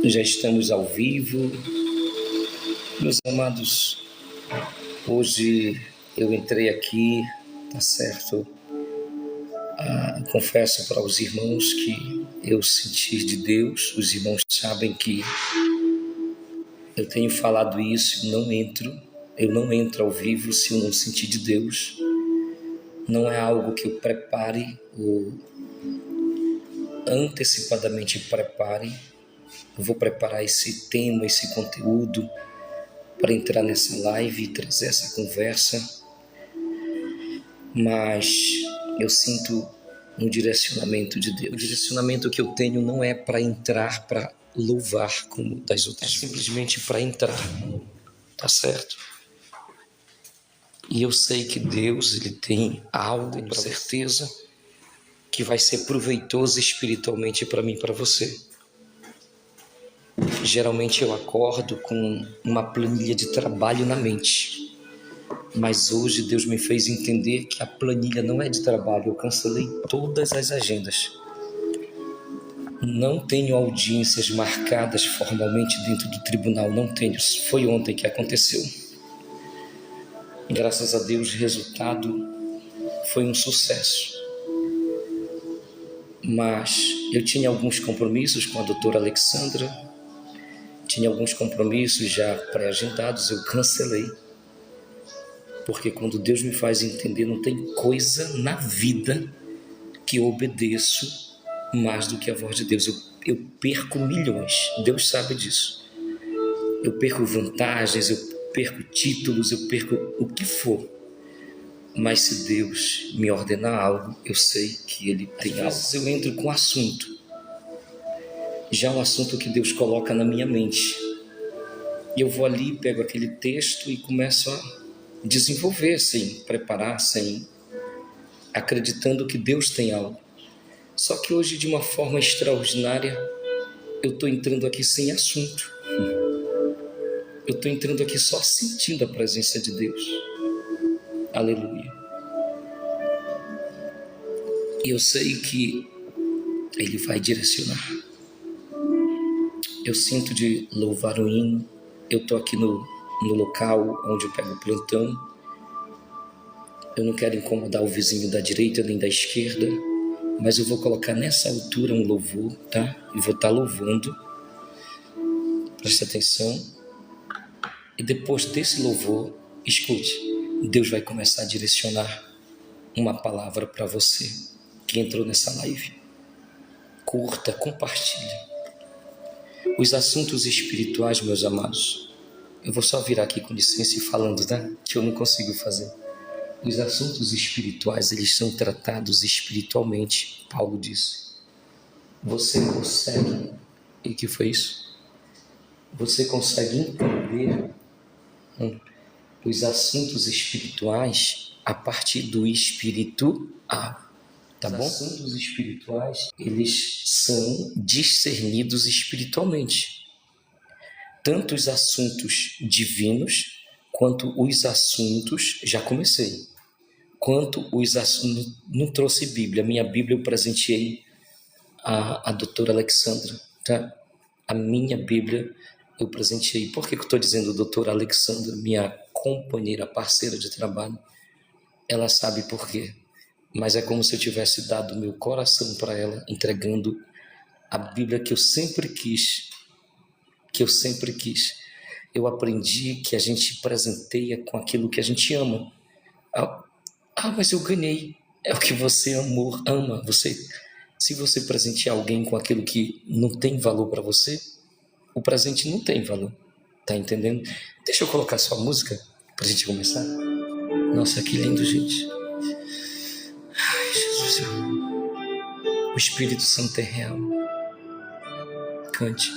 Já estamos ao vivo. Meus amados, hoje eu entrei aqui, tá certo? Confesso para os irmãos que eu senti de Deus. Os irmãos sabem que eu tenho falado isso, eu não entro ao vivo se eu não sentir de Deus. Não é algo que eu prepare ou antecipadamente prepare. Eu vou preparar esse tema, esse conteúdo para entrar nessa live e trazer essa conversa, mas eu sinto um direcionamento de Deus. O direcionamento que eu tenho não é para entrar, para louvar como das outras, é simplesmente para entrar, tá certo? E eu sei que Deus, ele tem algo, com certeza, que vai ser proveitoso espiritualmente para mim e para você. Geralmente eu acordo com uma planilha de trabalho na mente, mas hoje Deus me fez entender que a planilha não é de trabalho. Eu cancelei todas as agendas. Não tenho audiências marcadas formalmente dentro do tribunal, não tenho. Foi ontem que aconteceu. Graças a Deus o resultado foi um sucesso. Mas eu tinha alguns compromissos com a doutora Alexandra, tinha alguns compromissos já pré-agendados, eu cancelei. Porque quando Deus me faz entender, não tem coisa na vida que eu obedeço mais do que a voz de Deus. Eu perco milhões, Deus sabe disso. Eu perco vantagens, eu perco títulos, eu perco o que for. Mas se Deus me ordenar algo, eu sei que Ele tem algo. Às vezes eu entro com assunto, já um assunto que Deus coloca na minha mente. E eu vou ali, pego aquele texto e começo a desenvolver, sem preparar, sem acreditando que Deus tem algo. Só que hoje, de uma forma extraordinária, eu estou entrando aqui sem assunto. Eu estou entrando aqui só sentindo a presença de Deus. Aleluia. E eu sei que Ele vai direcionar. Eu sinto de louvar o hino. Eu estou aqui no local onde eu pego o plantão. Eu não quero incomodar o vizinho da direita nem da esquerda, mas eu vou colocar nessa altura um louvor, tá? E vou estar louvando. Preste atenção. E depois desse louvor, escute, Deus vai começar a direcionar uma palavra para você que entrou nessa live. Curta, compartilhe. Os assuntos espirituais, meus amados, eu vou só virar aqui com licença e falando, tá? Que eu não consigo fazer. Os assuntos espirituais, eles são tratados espiritualmente, Paulo disse. Você consegue, e o que foi isso? Você consegue entender os assuntos espirituais a partir do espírito A, tá bom? Os assuntos espirituais, eles são discernidos espiritualmente. Tanto os assuntos divinos, quanto os assuntos, já comecei, quanto os assuntos, não trouxe Bíblia, minha Bíblia eu presenteei a doutora Alexandra, tá? A minha Bíblia eu presenteei. Por que eu estou dizendo doutora Alexandra, minha companheira, parceira de trabalho? Ela sabe por quê, mas é como se eu tivesse dado meu coração para ela, entregando a Bíblia que eu sempre quis, Eu aprendi que a gente presenteia com aquilo que a gente ama. Mas eu ganhei. É o que você ama. Se você presentear alguém com aquilo que não tem valor para você, o presente não tem valor. Tá entendendo? Deixa eu colocar sua música pra gente começar. Nossa, que lindo, gente. Ai, Jesus. O Espírito Santo é real. Cante.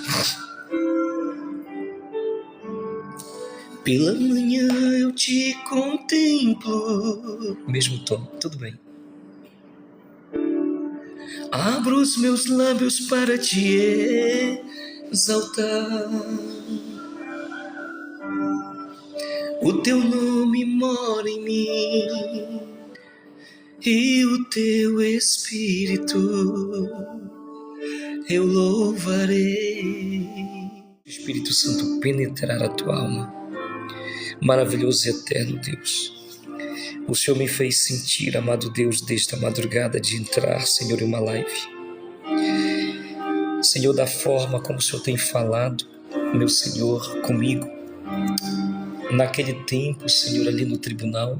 Pela manhã eu te contemplo. Mesmo tom, tudo bem. Abro os meus lábios para te exaltar. O teu nome mora em mim e o teu Espírito eu louvarei. Espírito Santo penetrar a tua alma. Maravilhoso e eterno Deus, o Senhor me fez sentir, amado Deus, desde a madrugada de entrar, Senhor, em uma live. Senhor, da forma como o Senhor tem falado, meu Senhor, comigo, naquele tempo, Senhor, ali no tribunal,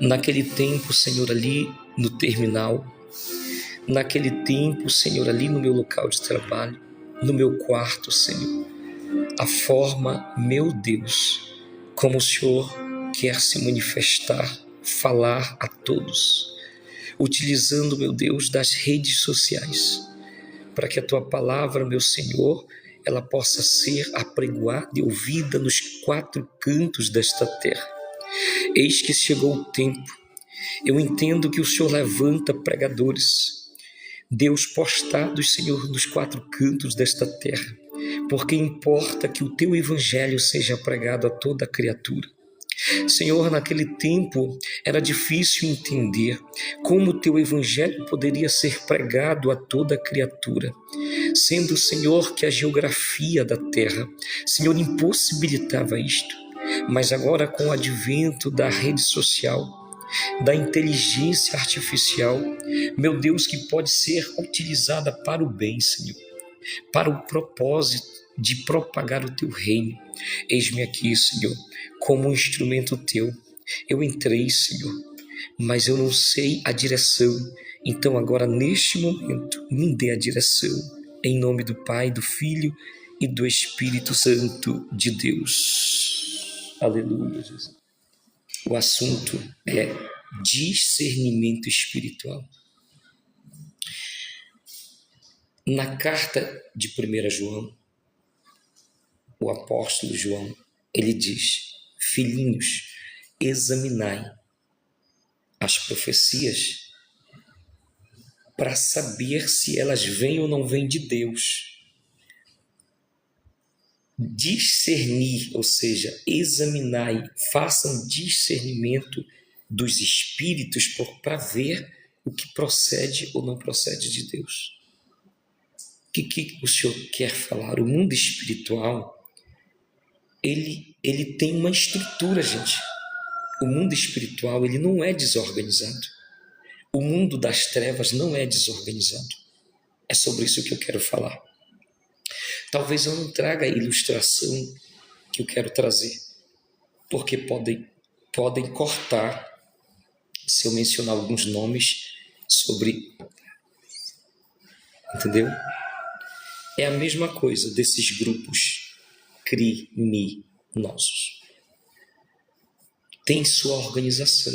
naquele tempo, Senhor, ali no terminal, naquele tempo, Senhor, ali no meu local de trabalho, no meu quarto, Senhor, a forma, meu Deus, como o Senhor quer se manifestar, falar a todos, utilizando, meu Deus, das redes sociais, para que a tua palavra, meu Senhor, ela possa ser apregoada e ouvida nos 4 cantos desta terra. Eis que chegou o tempo. Eu entendo que o Senhor levanta pregadores, Deus, postados, Senhor, nos 4 cantos desta terra, porque importa que o teu evangelho seja pregado a toda criatura. Senhor, naquele tempo era difícil entender como o teu evangelho poderia ser pregado a toda criatura, sendo, Senhor, que a geografia da terra, Senhor, impossibilitava isto. Mas agora, com o advento da rede social, da inteligência artificial, meu Deus, que pode ser utilizada para o bem, Senhor, para o propósito de propagar o teu reino. Eis-me aqui, Senhor, como um instrumento teu. Eu entrei, Senhor, mas eu não sei a direção. Então agora, neste momento, me dê a direção. Em nome do Pai, do Filho e do Espírito Santo de Deus. Aleluia, Jesus. O assunto é discernimento espiritual. Na carta de 1 João, o apóstolo João, ele diz: filhinhos, examinai as profecias para saber se elas vêm ou não vêm de Deus. Discernir, ou seja, examinai, façam discernimento dos espíritos para ver o que procede ou não procede de Deus. O que o Senhor quer falar? O mundo espiritual, ele tem uma estrutura, gente. O mundo espiritual, ele não é desorganizado. O mundo das trevas não é desorganizado. É sobre isso que eu quero falar. Talvez eu não traga a ilustração que eu quero trazer, porque podem cortar se eu mencionar alguns nomes sobre... Entendeu? É a mesma coisa desses grupos criminosos. Tem sua organização.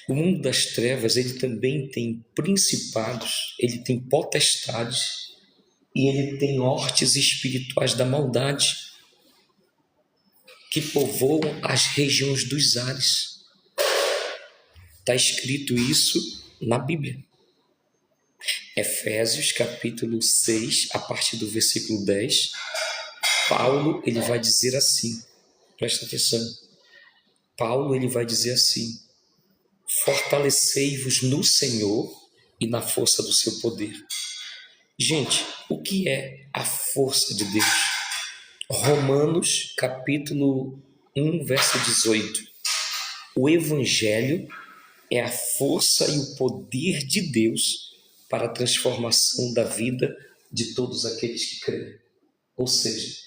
O mundo das trevas, ele também tem principados, ele tem potestades e ele tem hortes espirituais da maldade que povoam as regiões dos ares. Está escrito isso na Bíblia. Efésios capítulo 6, a partir do versículo 10, Paulo ele vai dizer assim, presta atenção, Paulo ele vai dizer assim: fortalecei-vos no Senhor e na força do seu poder. Gente, o que é a força de Deus? Romanos capítulo 1, verso 18. O Evangelho é a força e o poder de Deus para a transformação da vida de todos aqueles que creem. Ou seja,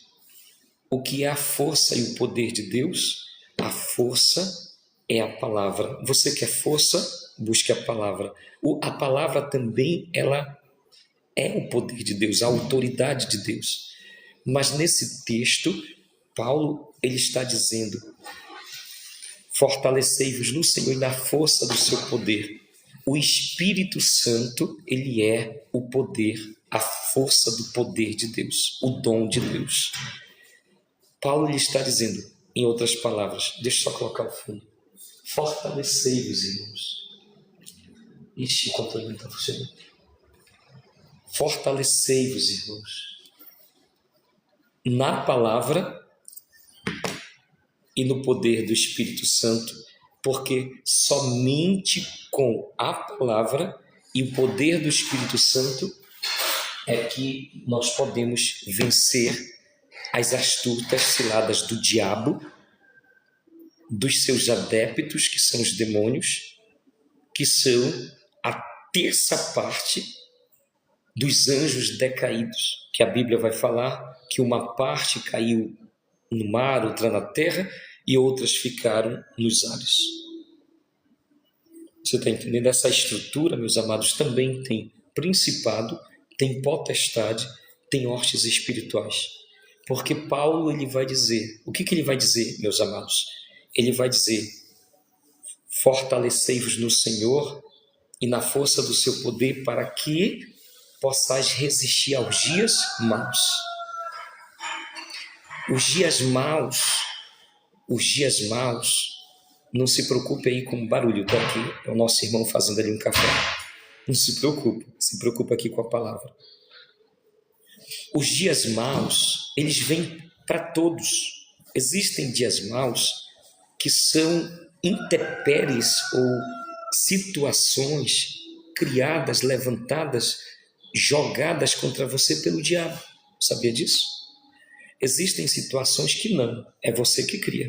o que é a força e o poder de Deus? A força é a palavra. Você quer força? Busque a palavra. A palavra também, ela é o poder de Deus, a autoridade de Deus. Mas nesse texto, Paulo ele está dizendo: fortalecei-vos no Senhor e na força do seu poder. O Espírito Santo, ele é o poder, a força do poder de Deus, o dom de Deus. Paulo ele está dizendo, em outras palavras, deixa eu só colocar o fundo: fortalecei-vos, irmãos. Ixi, o controle não está funcionando. Fortalecei-vos, irmãos, na palavra e no poder do Espírito Santo, porque somente com a palavra e o poder do Espírito Santo é que nós podemos vencer as astutas ciladas do diabo, dos seus adeptos, que são os demônios, que são a terça parte dos anjos decaídos, que a Bíblia vai falar que uma parte caiu no mar, outra na terra, e outras ficaram nos ares. Você está entendendo? Essa estrutura, meus amados, também tem principado, tem potestade, tem hostes espirituais. Porque Paulo, ele vai dizer, o que ele vai dizer, meus amados? Ele vai dizer: fortalecei-vos no Senhor e na força do seu poder, para que possais resistir aos dias maus. Os dias maus, não se preocupe aí com o barulho, tá aqui, é o nosso irmão fazendo ali um café. Não se preocupe aqui com a palavra. Os dias maus, eles vêm para todos. Existem dias maus que são intempéries ou situações criadas, levantadas, jogadas contra você pelo diabo. Sabia disso? Existem situações que não, é você que cria.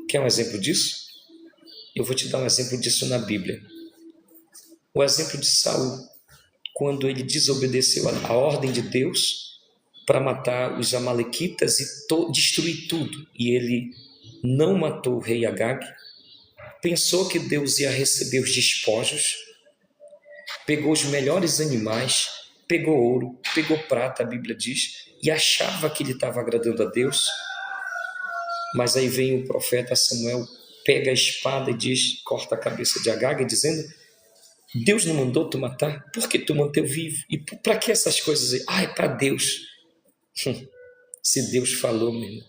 Quer um exemplo disso? Eu vou te dar um exemplo disso na Bíblia. O exemplo de Saul, quando ele desobedeceu a ordem de Deus para matar os amalequitas e destruir tudo, e ele não matou o rei Agag, pensou que Deus ia receber os despojos, pegou os melhores animais, pegou ouro, pegou prata, a Bíblia diz, e achava que ele estava agradando a Deus. Mas aí vem o profeta Samuel, pega a espada e diz, corta a cabeça de Agag, dizendo: Deus não mandou tu matar? Por que tu manteve vivo? E para que essas coisas? É para Deus. Se Deus falou, meu irmão.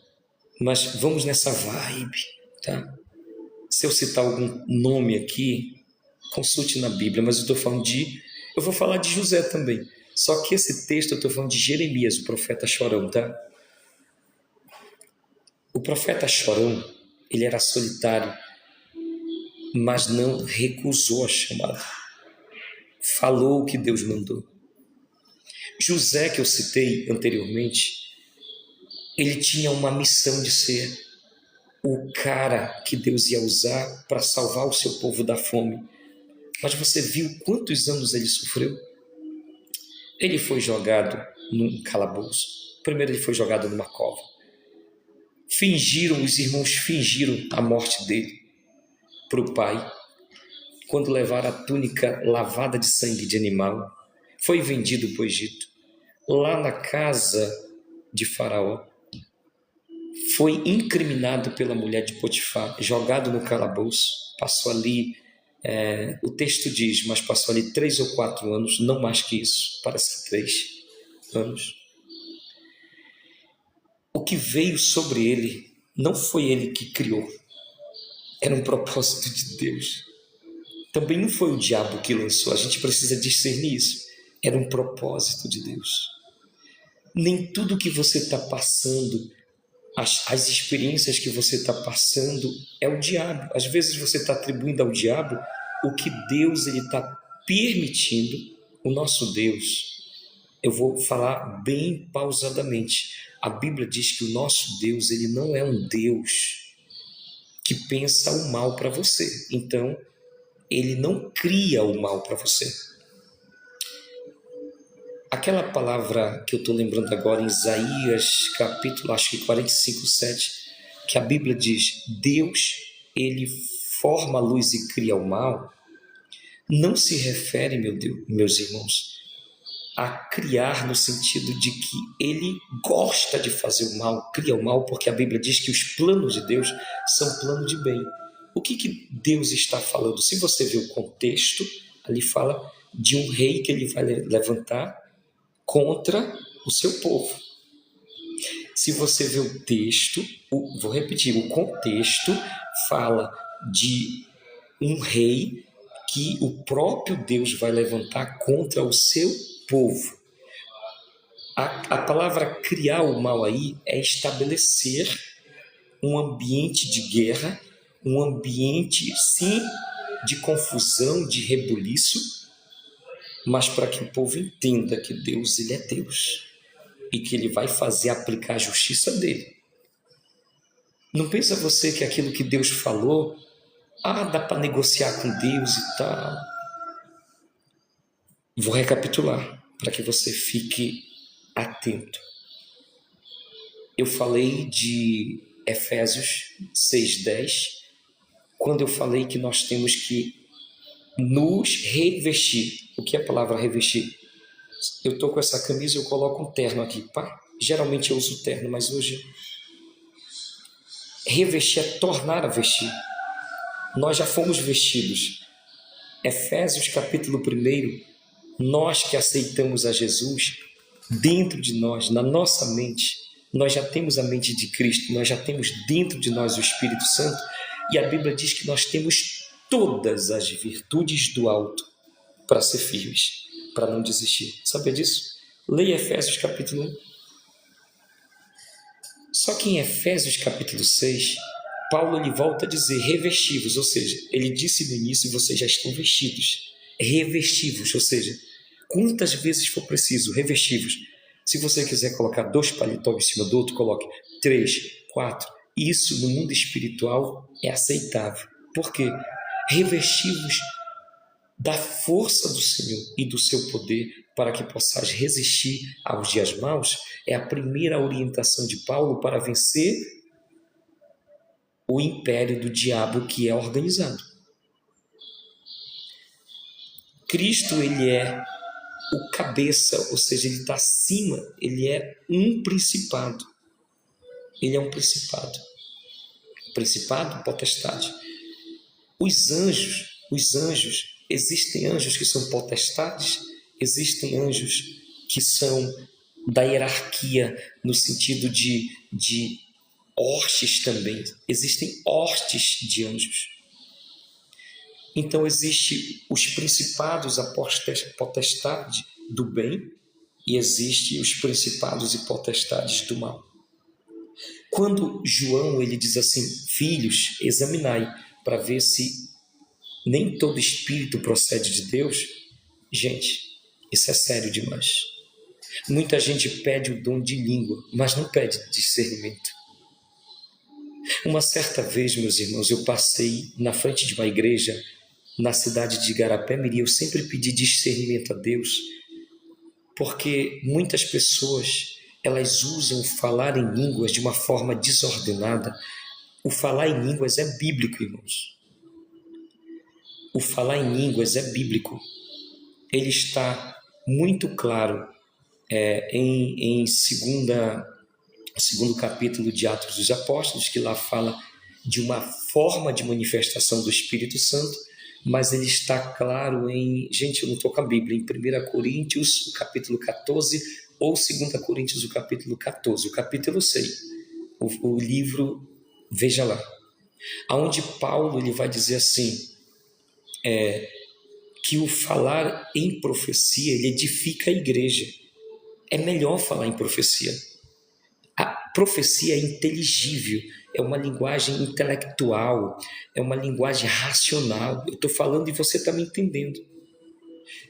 Mas vamos nessa vibe, tá? Se eu citar algum nome aqui, consulte na Bíblia, mas eu vou falar de José também. Só que esse texto eu estou falando de Jeremias, o profeta chorão, tá? O profeta chorão, ele era solitário, mas não recusou a chamada. Falou o que Deus mandou. José, que eu citei anteriormente, ele tinha uma missão de ser o cara que Deus ia usar para salvar o seu povo da fome. Mas você viu quantos anos ele sofreu? Ele foi jogado num calabouço. Primeiro ele foi jogado numa cova. Os irmãos fingiram a morte dele para o pai. Quando levaram a túnica lavada de sangue de animal, foi vendido para o Egito. Lá na casa de Faraó, foi incriminado pela mulher de Potifar, jogado no calabouço, passou ali, o texto diz, mas passou ali 3 ou 4 anos, não mais que isso, parece que 3 anos. O que veio sobre ele, não foi ele que criou, era um propósito de Deus. Também não foi o diabo que lançou, a gente precisa discernir isso, era um propósito de Deus. Nem tudo que você está passando, as experiências que você está passando é o diabo. Às vezes você está atribuindo ao diabo o que Deus está permitindo. O nosso Deus, eu vou falar bem pausadamente, a Bíblia diz que o nosso Deus, ele não é um Deus que pensa o mal para você. Então, ele não cria o mal para você. Aquela palavra que eu estou lembrando agora em Isaías, capítulo, acho que 45, 7, que a Bíblia diz, Deus, ele forma a luz e cria o mal, não se refere, meus irmãos, a criar no sentido de que ele gosta de fazer o mal, cria o mal, porque a Bíblia diz que os planos de Deus são planos de bem. O que Deus está falando? Se você ver o contexto, ali fala de um rei que ele vai levantar contra o seu povo. Se você ver o texto, vou repetir, o contexto fala de um rei que o próprio Deus vai levantar contra o seu povo. A palavra criar o mal aí é estabelecer um ambiente de guerra, um ambiente, sim, de confusão, de rebuliço, mas para que o povo entenda que Deus, ele é Deus e que ele vai fazer aplicar a justiça dele. Não pensa você que aquilo que Deus falou, dá para negociar com Deus e tal. Vou recapitular para que você fique atento. Eu falei de Efésios 6:10, quando eu falei que nós temos que nos revestir. O que é a palavra revestir? Eu estou com essa camisa e eu coloco um terno aqui. Geralmente eu uso terno, mas hoje revestir é tornar a vestir. Nós já fomos vestidos. Efésios capítulo 1, nós que aceitamos a Jesus, dentro de nós, na nossa mente, nós já temos a mente de Cristo, nós já temos dentro de nós o Espírito Santo, e a Bíblia diz que nós temos todas as virtudes do alto para ser firmes, para não desistir. Sabia disso? Leia Efésios capítulo 1. Só que em Efésios capítulo 6, Paulo ele volta a dizer revestivos, ou seja, ele disse no início, vocês já estão vestidos, revestivos, ou seja, quantas vezes for preciso, revestivos. Se você quiser colocar 2 paletós em cima do outro, coloque 3, 4. Isso no mundo espiritual é aceitável. Por quê? Revestivos da força do Senhor e do seu poder para que possais resistir aos dias maus é a primeira orientação de Paulo para vencer o império do diabo que é organizado. Cristo, ele é o cabeça, ou seja, ele está acima, ele é um principado. Ele é um principado. Principado, potestade. Os anjos, existem anjos que são potestades, existem anjos que são da hierarquia, no sentido de hostes também. Existem hostes de anjos. Então, existe os principados, a potestade do bem, e existe os principados e potestades do mal. Quando João ele diz assim, filhos, examinai, para ver se nem todo espírito procede de Deus, gente, isso é sério demais. Muita gente pede o dom de língua, mas não pede discernimento. Uma certa vez, meus irmãos, eu passei na frente de uma igreja na cidade de Igarapé-Miri. Eu sempre pedi discernimento a Deus, porque muitas pessoas elas usam falar em línguas de uma forma desordenada. O falar em línguas é bíblico, irmãos. O falar em línguas é bíblico. Ele está muito claro em segundo capítulo de Atos dos Apóstolos, que lá fala de uma forma de manifestação do Espírito Santo, mas ele está claro gente, eu não estou com a Bíblia, em 1 Coríntios, o capítulo 14, ou 2 Coríntios, o capítulo 14, o capítulo 6, o livro, veja lá, onde Paulo ele vai dizer assim, que o falar em profecia, ele edifica a igreja. É melhor falar em profecia. A profecia é inteligível, é uma linguagem intelectual, é uma linguagem racional. Eu estou falando e você está me entendendo.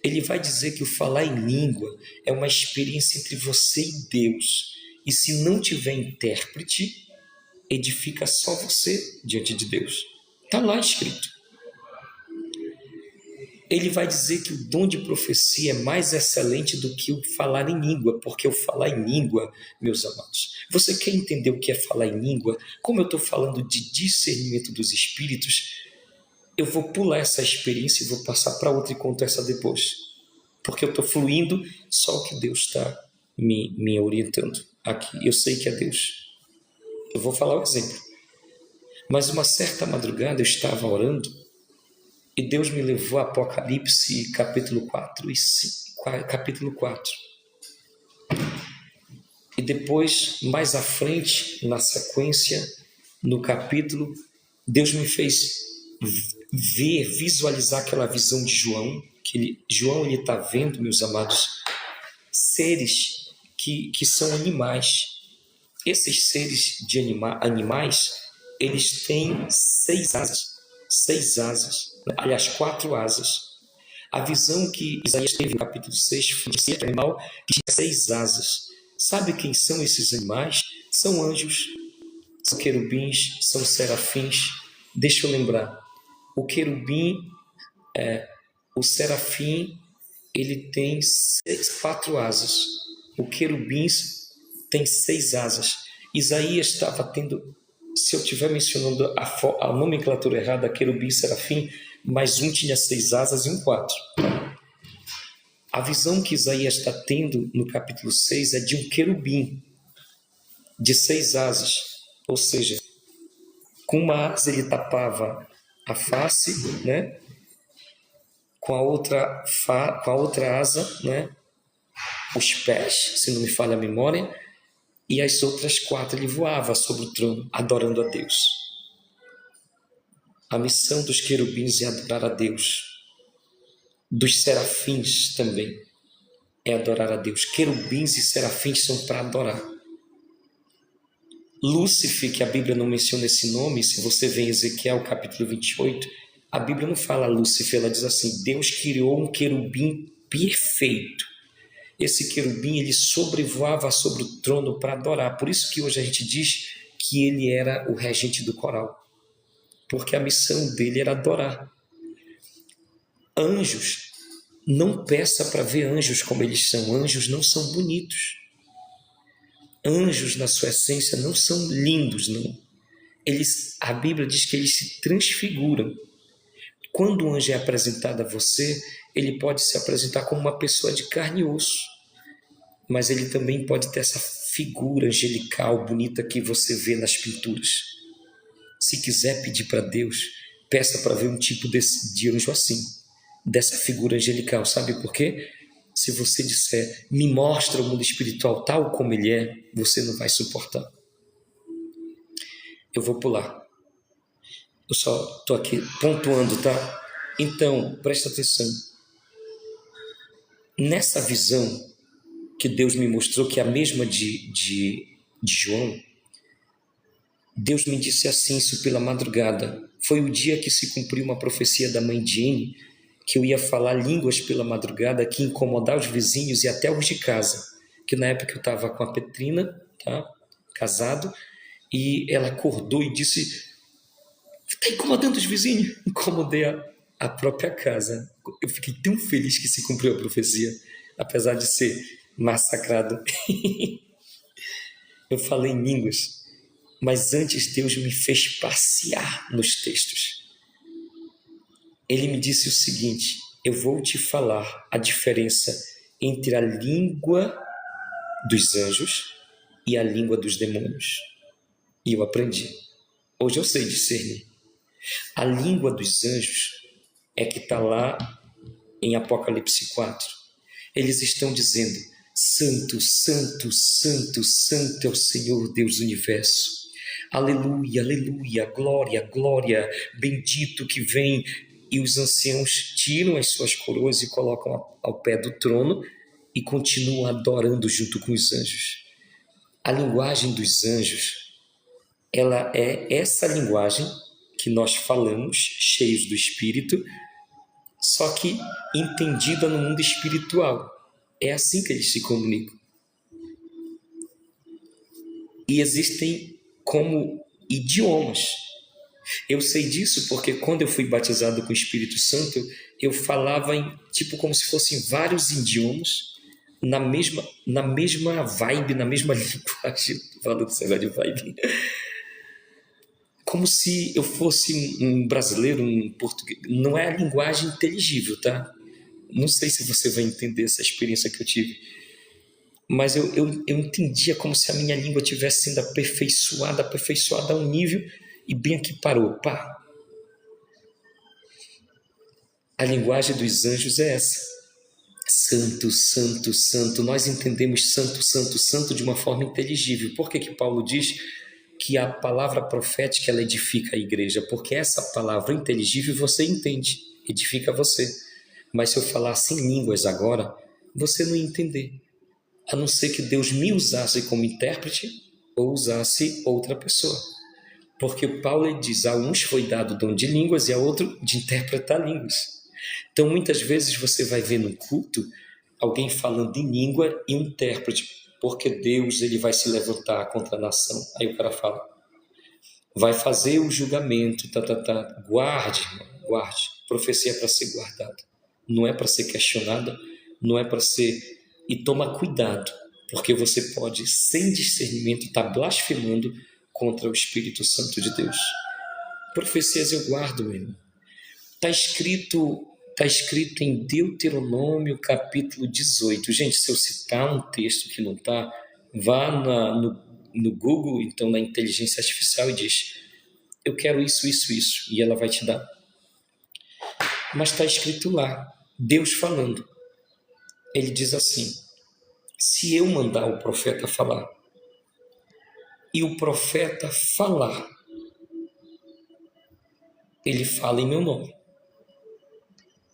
Ele vai dizer que o falar em língua é uma experiência entre você e Deus. E se não tiver intérprete, edifica só você diante de Deus. Está lá escrito. Ele vai dizer que o dom de profecia é mais excelente do que o falar em língua, porque o falar em língua, meus amados, você quer entender o que é falar em língua? Como eu estou falando de discernimento dos espíritos, eu vou pular essa experiência e vou passar para outra e conto essa depois, porque eu estou fluindo só o que Deus está me orientando aqui. Eu sei que é Deus. Eu vou falar o exemplo. Mas uma certa madrugada eu estava orando e Deus me levou a Apocalipse capítulo 4 e 5, capítulo 4. E depois, mais à frente, na sequência, no capítulo, Deus me fez visualizar aquela visão de João, João está vendo, meus amados, seres que são animais. Esses seres de animais, eles têm 6 asas, aliás, 4 asas. A visão que Isaías teve no capítulo 6 foi de um animal que tinha 6 asas. Sabe quem são esses animais? São anjos, são querubins, são serafins. Deixa eu lembrar. O querubim, o serafim, ele tem 4 asas. O querubim tem 6 asas. Isaías estava tendo, se eu estiver mencionando a nomenclatura errada, querubim e serafim, mas um tinha 6 asas e um 4. A visão que Isaías está tendo no capítulo 6 é de um querubim de 6 asas, ou seja, com uma asa ele tapava a face, né? Com a outra asa, né? Os pés, se não me falha a memória, e as outras 4 ele voava sobre o trono, adorando a Deus. A missão dos querubins é adorar a Deus. Dos serafins também é adorar a Deus. Querubins e serafins são para adorar. Lúcifer, que a Bíblia não menciona esse nome, se você vê em Ezequiel capítulo 28, a Bíblia não fala Lúcifer, ela diz assim: Deus criou um querubim perfeito. Esse querubim, ele sobrevoava sobre o trono para adorar. Por isso que hoje a gente diz que ele era o regente do coral, porque a missão dele era adorar. Anjos, não peça para ver anjos como eles são. Anjos não são bonitos. Anjos, na sua essência, não são lindos, não. A Bíblia diz que eles se transfiguram. Quando o anjo é apresentado a você, ele pode se apresentar como uma pessoa de carne e osso, mas ele também pode ter essa figura angelical, bonita que você vê nas pinturas. Se quiser pedir para Deus, peça para ver um tipo de anjo assim, dessa figura angelical. Sabe por quê? Se você disser, me mostra o mundo espiritual tal como ele é, você não vai suportar. Eu vou pular. Eu só estou aqui pontuando, tá? Então, presta atenção. Nessa visão que Deus me mostrou, que é a mesma de João, Deus me disse assim, isso pela madrugada. Foi o dia que se cumpriu uma profecia da mãe Jane, que eu ia falar línguas pela madrugada, que ia incomodar os vizinhos e até os de casa. Que na época eu estava com a Petrina, tá? Casado, e ela acordou e disse: está incomodando os vizinhos. Incomodei a própria casa. Eu fiquei tão feliz que se cumpriu a profecia, apesar de ser massacrado. Eu falei em línguas, mas antes Deus me fez passear nos textos. Ele me disse o seguinte: eu vou te falar a diferença entre a língua dos anjos e a língua dos demônios. E eu aprendi. Hoje eu sei discernir. A língua dos anjos é que está lá em Apocalipse 4. Eles estão dizendo: Santo, Santo, Santo, Santo é o Senhor Deus do Universo. Aleluia, aleluia, glória, glória, bendito que vem. E os anciãos tiram as suas coroas e colocam ao pé do trono e continuam adorando junto com os anjos. A linguagem dos anjos, ela é essa linguagem que nós falamos, cheios do Espírito, só que entendida no mundo espiritual. É assim que eles se comunicam. E existem como idiomas. Eu sei disso porque quando eu fui batizado com o Espírito Santo, eu falava como se fossem vários idiomas na mesma vibe, na mesma linguagem. Falando desse negócio de vibe. Como se eu fosse um brasileiro, um português. Não é a linguagem inteligível, tá? Não sei se você vai entender essa experiência que eu tive. Mas eu entendia como se a minha língua estivesse sendo aperfeiçoada a um nível, e bem aqui parou, pá. A linguagem dos anjos é essa. Santo, santo, santo. Nós entendemos santo, santo, santo de uma forma inteligível. Por que Paulo diz que a palavra profética ela edifica a igreja? Porque essa palavra inteligível você entende, edifica você. Mas se eu falasse em línguas agora, você não ia entender. A não ser que Deus me usasse como intérprete ou usasse outra pessoa. Porque Paulo diz: a uns foi dado o dom de línguas e a outro de interpretar línguas. Então, muitas vezes você vai ver no culto alguém falando em língua e um intérprete, porque Deus ele vai se levantar contra a nação. Aí o cara fala, vai fazer o julgamento, guarde, irmão, guarde. Profecia é para ser guardada, não é para ser questionada, não é para ser... E toma cuidado, porque você pode, sem discernimento, estar blasfemando contra o Espírito Santo de Deus. Profecias eu guardo, meu irmão. Está escrito em Deuteronômio capítulo 18. Gente, se eu citar um texto que não está, vá no Google, então na inteligência artificial, e diz, eu quero isso, e ela vai te dar. Mas está escrito lá, Deus falando. Ele diz assim, se eu mandar o profeta falar, e o profeta falar, ele fala em meu nome.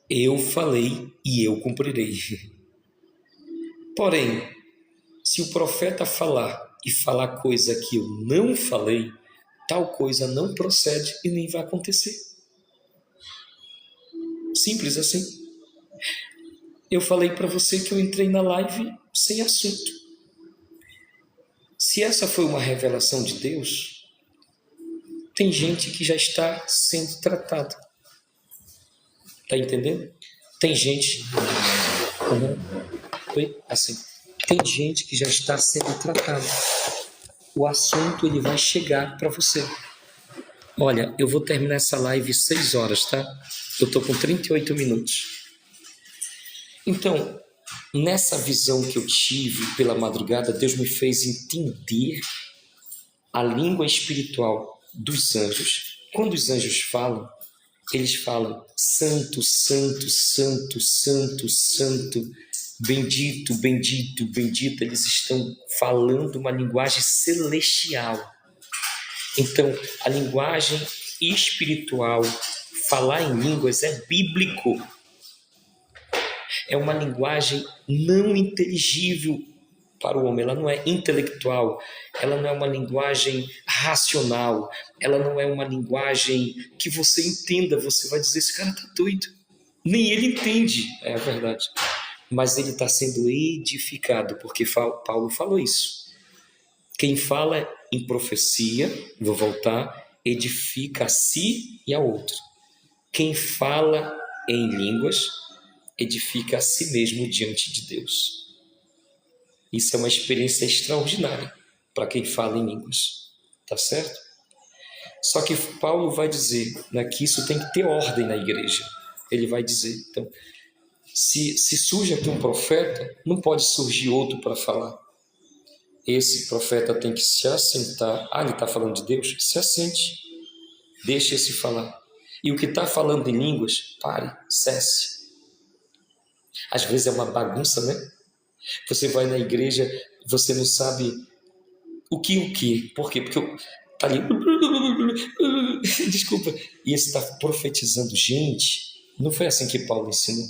Eu falei e eu cumprirei. Porém, se o profeta falar e falar coisa que eu não falei, tal coisa não procede e nem vai acontecer. Simples assim. Eu falei para você que eu entrei na live sem assunto. Se essa foi uma revelação de Deus, tem gente que já está sendo tratada. Tá entendendo? Tem gente... assim. Tem gente que já está sendo tratada. O assunto ele vai chegar para você. Olha, eu vou terminar essa live 6 horas, tá? Eu estou com 38 minutos. Então, nessa visão que eu tive pela madrugada, Deus me fez entender a língua espiritual dos anjos. Quando os anjos falam, eles falam santo, santo, santo, santo, santo, bendito, bendito, bendito. Eles estão falando uma linguagem celestial. Então, a linguagem espiritual, falar em línguas é bíblico. É uma linguagem não inteligível para o homem, ela não é intelectual, ela não é uma linguagem racional, ela não é uma linguagem que você entenda, você vai dizer, esse cara está doido. Nem ele entende, é a verdade. Mas ele está sendo edificado, porque Paulo falou isso. Quem fala em profecia, vou voltar, edifica a si e a outro. Quem fala em línguas, edifica a si mesmo diante de Deus. Isso é uma experiência extraordinária para quem fala em línguas, tá certo? Só que Paulo vai dizer, né, que isso tem que ter ordem na igreja. Ele vai dizer, então, se surge aqui um profeta, não pode surgir outro para falar. Esse profeta tem que se assentar. Ele está falando de Deus? Se assente, deixe esse falar. E o que está falando em línguas, pare, cesse. Às vezes é uma bagunça, né? Você vai na igreja, você não sabe o que. Por quê? Porque está ali... Desculpa. E esse está profetizando. Gente, não foi assim que Paulo ensinou.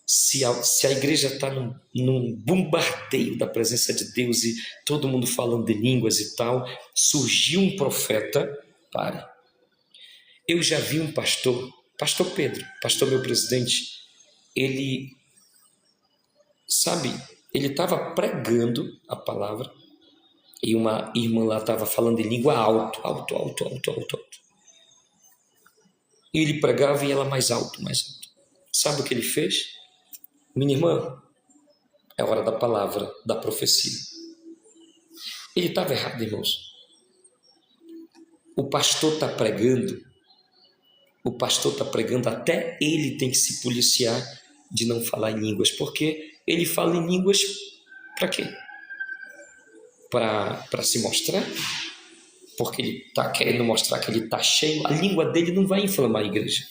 Se a igreja está num bombardeio da presença de Deus e todo mundo falando de línguas e tal, surgiu um profeta, pare. Eu já vi um pastor Pedro, pastor meu presidente, ele estava pregando a palavra e uma irmã lá estava falando em língua alto. E ele pregava e ela mais alto. Sabe o que ele fez? Minha irmã, é hora da palavra, da profecia. Ele estava errado, irmãos. O pastor está pregando, até ele tem que se policiar de não falar em línguas, porque ele fala em línguas para quê? Para se mostrar? Porque ele está querendo mostrar que ele está cheio. A língua dele não vai inflamar a igreja.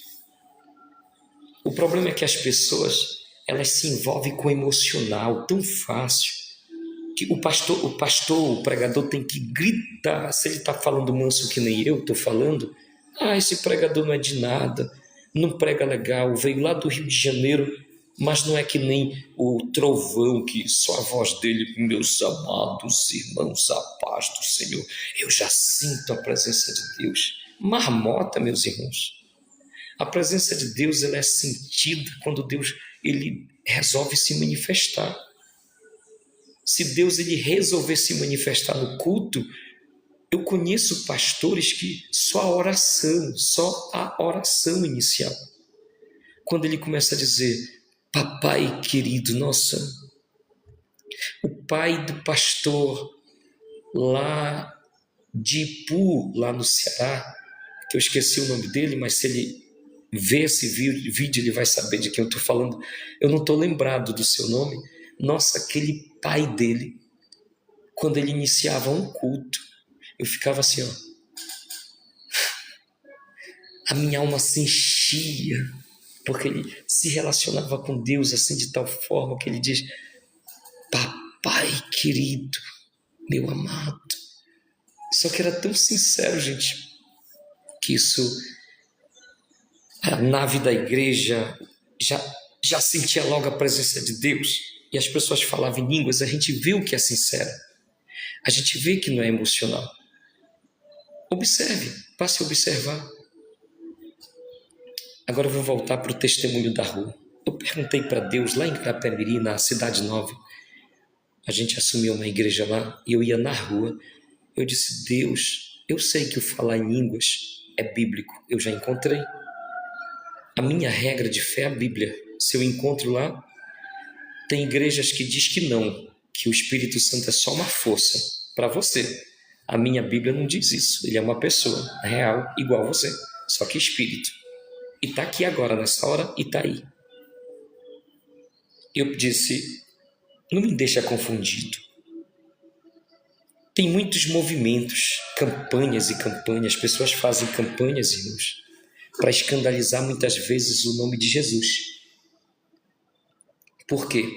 O problema é que as pessoas... elas se envolvem com o emocional tão fácil que o pregador tem que gritar. Se ele está falando manso que nem eu estou falando, esse pregador não é de nada, não prega legal, veio lá do Rio de Janeiro, mas não é que nem o trovão, que só a voz dele, meus amados irmãos, a paz do Senhor, eu já sinto a presença de Deus. Marmota, meus irmãos. A presença de Deus, ela é sentida quando Deus ele resolve se manifestar. Se Deus ele resolver se manifestar no culto, eu conheço pastores que só a oração inicial. Quando ele começa a dizer, papai querido, nossa, o pai do pastor lá de Ipu, lá no Ceará, que eu esqueci o nome dele, mas se ele ver esse vídeo, ele vai saber de quem eu estou falando. Eu não estou lembrado do seu nome. Nossa, aquele pai dele, quando ele iniciava um culto, eu ficava assim, ó. A minha alma se enchia, porque ele se relacionava com Deus assim de tal forma que ele diz, papai querido, meu amado. Só que era tão sincero, gente, que isso, a nave da igreja já sentia logo a presença de Deus, e as pessoas falavam em línguas, a gente vê o que é sincero, a gente vê que não é emocional. Observe, passe a observar. Agora eu vou voltar para o testemunho da rua. Eu perguntei para Deus, lá em Garapé-Miri, na Cidade Nova, a gente assumiu uma igreja lá, e eu ia na rua, eu disse, Deus, eu sei que o falar em línguas é bíblico, eu já encontrei. A minha regra de fé é a Bíblia. Se eu encontro lá, tem igrejas que diz que não, que o Espírito Santo é só uma força para você. A minha Bíblia não diz isso. Ele é uma pessoa real, igual a você, só que espírito. E está aqui agora, nessa hora, e está aí. Eu disse, não me deixa confundido. Tem muitos movimentos, campanhas e campanhas, pessoas fazem campanhas, irmãos, para escandalizar muitas vezes o nome de Jesus. Por quê?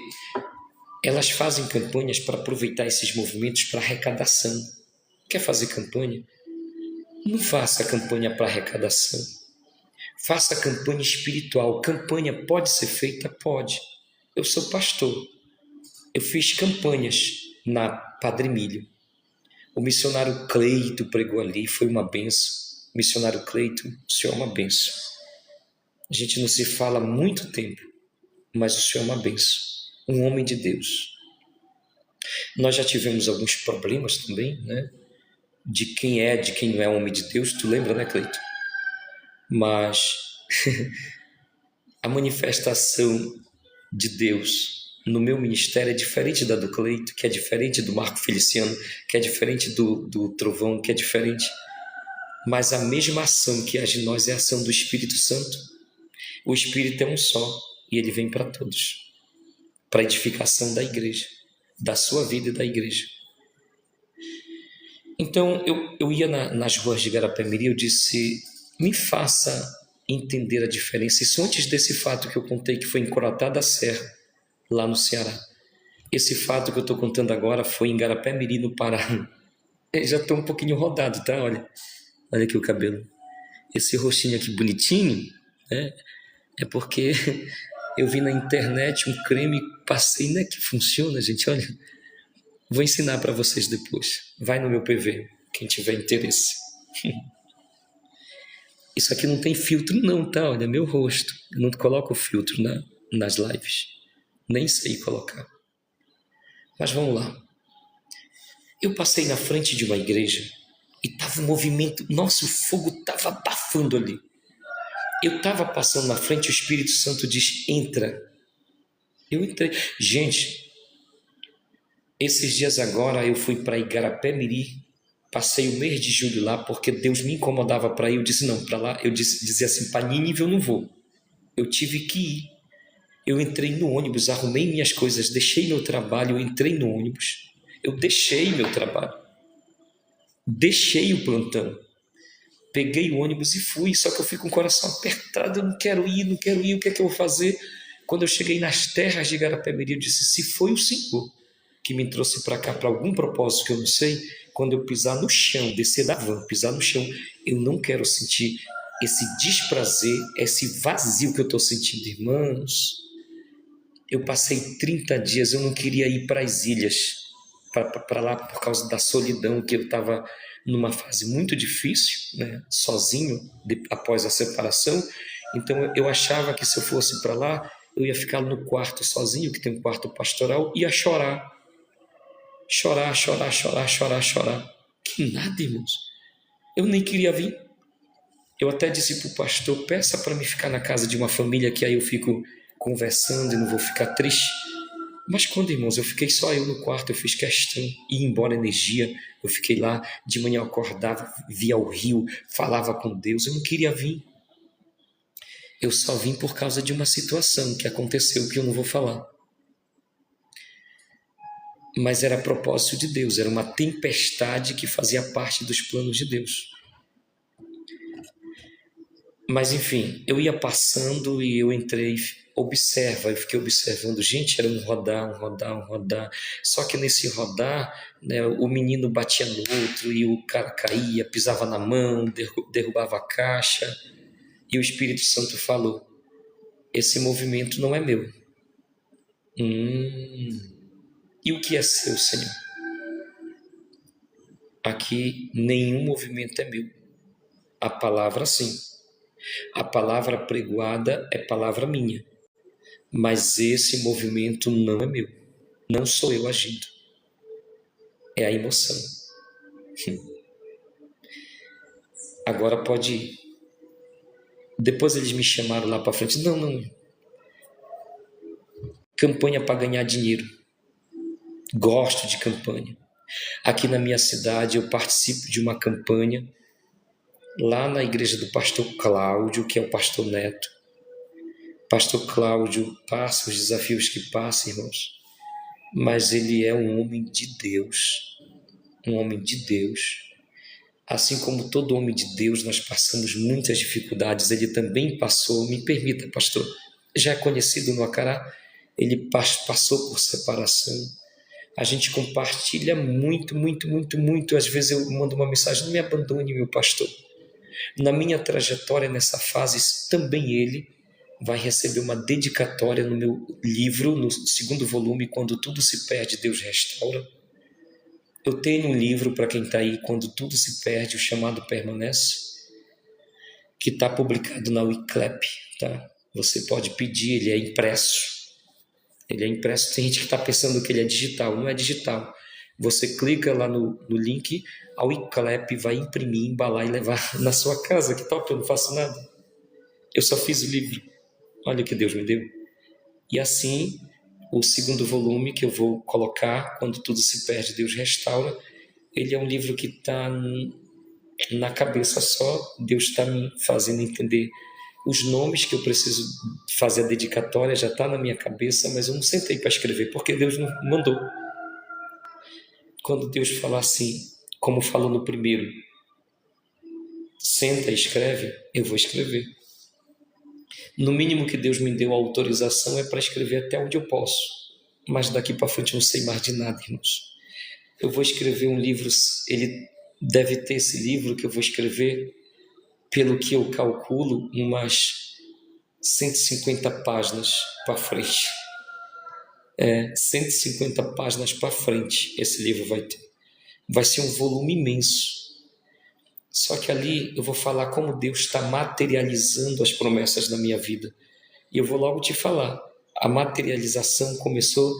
Elas fazem campanhas para aproveitar esses movimentos para arrecadação. Quer fazer campanha? Não faça campanha para arrecadação. Faça campanha espiritual. Campanha pode ser feita? Pode. Eu sou pastor. Eu fiz campanhas na Padre Emílio. O missionário Cleito pregou ali, foi uma benção. Missionário Cleito, o senhor é uma benção. A gente não se fala há muito tempo, mas o senhor é uma benção. Um homem de Deus. Nós já tivemos alguns problemas também, né? De quem não é homem de Deus, tu lembra, né, Cleito? Mas a manifestação de Deus no meu ministério é diferente da do Cleito, que é diferente do Marco Feliciano, que é diferente do Trovão, que é diferente. Mas a mesma ação que age em nós é a ação do Espírito Santo. O Espírito é um só e ele vem para todos, para a edificação da igreja, da sua vida e da igreja. Então eu ia nas ruas de Garapé-Miri, eu disse, me faça entender a diferença. Isso antes desse fato que eu contei, que foi em Corotá da Serra, lá no Ceará. Esse fato que eu estou contando agora foi em Garapé-Miri, no Pará. Eu já estou um pouquinho rodado, tá? Olha aqui o cabelo. Esse rostinho aqui bonitinho, né? É porque eu vi na internet um creme, passei, né? Que funciona, gente, olha. Vou ensinar para vocês depois. Vai no meu PV, quem tiver interesse. Isso aqui não tem filtro não, tá? Olha, meu rosto. Eu não coloco filtro nas lives. Nem sei colocar. Mas vamos lá. Eu passei na frente de uma igreja e estava um movimento. Nossa, o fogo estava abafando ali. Eu estava passando na frente, o Espírito Santo diz, entra. Eu entrei. Gente, esses dias agora eu fui para Igarapé-Miri, passei o mês de julho lá, porque Deus me incomodava para ir. Eu disse, não, para lá. Eu dizia assim, para Nínive eu não vou. Eu tive que ir. Eu entrei no ônibus, arrumei minhas coisas, deixei meu trabalho, eu entrei no ônibus. Eu deixei meu trabalho. Deixei o plantão. Peguei o ônibus e fui, só que eu fui com o coração apertado, eu não quero ir, o que é que eu vou fazer? Quando eu cheguei nas terras de Garapé-Miri, eu disse, se foi o Senhor que me trouxe para cá para algum propósito que eu não sei, quando eu pisar no chão, descer da van, pisar no chão, eu não quero sentir esse desprazer, esse vazio que eu estou sentindo, irmãos. Eu passei 30 dias, eu não queria ir para as ilhas, para lá por causa da solidão, que eu estava numa fase muito difícil, né, sozinho, após a separação, Então eu achava que se eu fosse para lá, eu ia ficar no quarto sozinho, que tem um quarto pastoral, ia chorar. Chorar, chorar, chorar, chorar, chorar. Que nada, irmãos. Eu nem queria vir. Eu até disse para o pastor, peça para me ficar na casa de uma família, que aí eu fico conversando e não vou ficar triste. Mas quando, irmãos, eu fiquei só eu no quarto, eu fiz questão, ia embora energia, eu fiquei lá, de manhã eu acordava, via o rio, falava com Deus, eu não queria vir. Eu só vim por causa de uma situação que aconteceu, que eu não vou falar. Mas era propósito de Deus, era uma tempestade que fazia parte dos planos de Deus. Mas enfim, eu ia passando e eu entrei, eu fiquei observando, gente, era um rodar, um rodar, um rodar. Só que nesse rodar, né, o menino batia no outro e o cara caía, pisava na mão, derrubava a caixa. E o Espírito Santo falou, esse movimento não é meu. E o que é seu, Senhor? Aqui nenhum movimento é meu. A palavra sim. A palavra pregoada é palavra minha. Mas esse movimento não é meu. Não sou eu agindo. É a emoção. Agora pode ir. Depois eles me chamaram lá para frente. Não. Campanha para ganhar dinheiro. Gosto de campanha. Aqui na minha cidade eu participo de uma campanha lá na igreja do pastor Cláudio, que é o pastor Neto. Pastor Cláudio passa os desafios que passa, irmãos, mas ele é um homem de Deus, um homem de Deus. Assim como todo homem de Deus, nós passamos muitas dificuldades, ele também passou, me permita, pastor, já é conhecido no Acará, ele passou por separação. A gente compartilha muito, às vezes eu mando uma mensagem, não me abandone, meu pastor. Na minha trajetória nessa fase, também ele vai receber uma dedicatória no meu livro, no 2º volume, Quando Tudo Se Perde, Deus Restaura. Eu tenho um livro para quem está aí, Quando Tudo Se Perde, o chamado Permanece, que está publicado na Wiclap, tá? Você pode pedir, ele é impresso. Ele é impresso, tem gente que está pensando que ele é digital, não é digital. Você clica lá no link, a Wiclap vai imprimir, embalar e levar na sua casa. Que top, eu não faço nada. Eu só fiz o livro. Olha o que Deus me deu. E assim, o 2º volume que eu vou colocar, Quando Tudo Se Perde, Deus Restaura, ele é um livro que está na cabeça só. Deus está me fazendo entender os nomes que eu preciso fazer a dedicatória, já está na minha cabeça, mas eu não sentei para escrever, porque Deus não mandou. Quando Deus falar assim, como falou no primeiro, senta e escreve, eu vou escrever. No mínimo que Deus me deu a autorização é para escrever até onde eu posso, mas daqui para frente eu não sei mais de nada, irmãos. Eu vou escrever um livro, ele deve ter esse livro que eu vou escrever, pelo que eu calculo, umas 150 páginas para frente. 150 páginas para frente esse livro vai ter. Vai ser um volume imenso. Só que ali eu vou falar como Deus está materializando as promessas da minha vida. E eu vou logo te falar. A materialização começou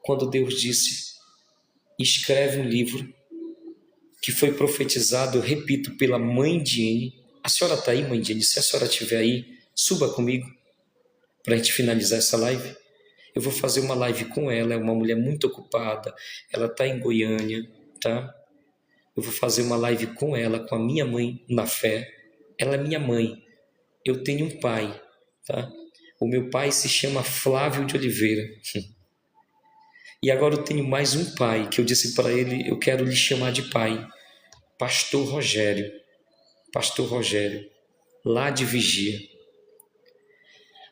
quando Deus disse, escreve um livro que foi profetizado, eu repito, pela mãe de Ene. A senhora está aí, mãe de Ene? Se a senhora estiver aí, suba comigo para a gente finalizar essa live. Eu vou fazer uma live com ela, é uma mulher muito ocupada, ela está em Goiânia, tá? Eu vou fazer uma live com ela, com a minha mãe na fé. Ela é minha mãe. Eu tenho um pai, tá? O meu pai se chama Flávio de Oliveira. E agora eu tenho mais um pai, que eu disse para ele, eu quero lhe chamar de pai. Pastor Rogério. Pastor Rogério, lá de Vigia.